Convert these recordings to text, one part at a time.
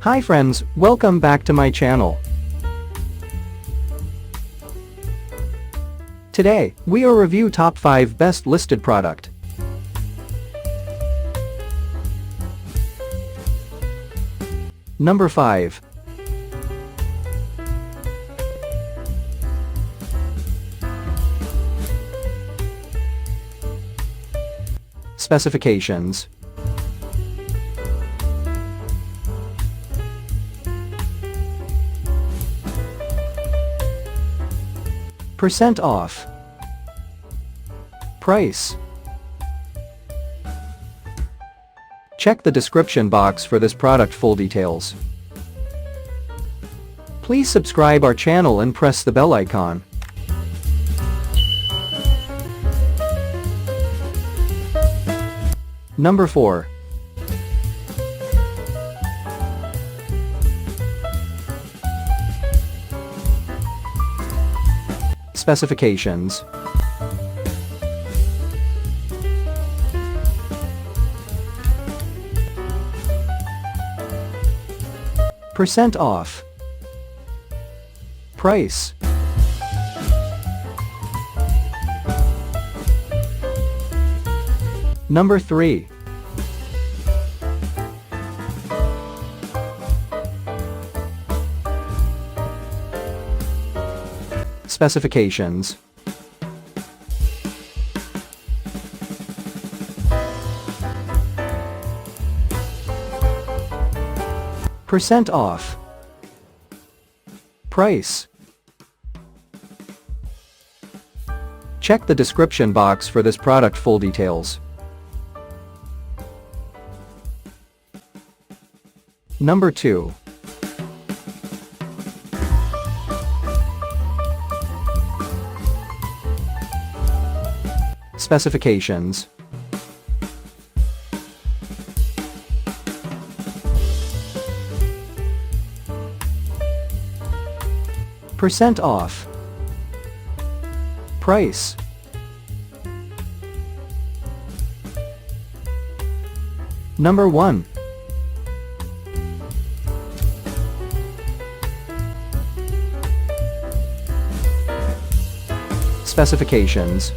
Hi friends, welcome back to my channel. Today, we will review top 5 best listed product. Number 5. Specifications. Percent off. Price. Check the description box for this product full details. Please subscribe our channel and press the bell icon. Number 4. Specifications. Percent off. Price. Number 3. Specifications. Percent off. Price. Check the description box for this product full details. Number 2. Specifications. Percent off. Price. Number 1. Specifications.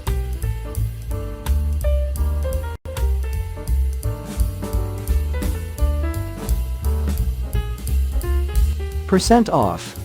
Percent off.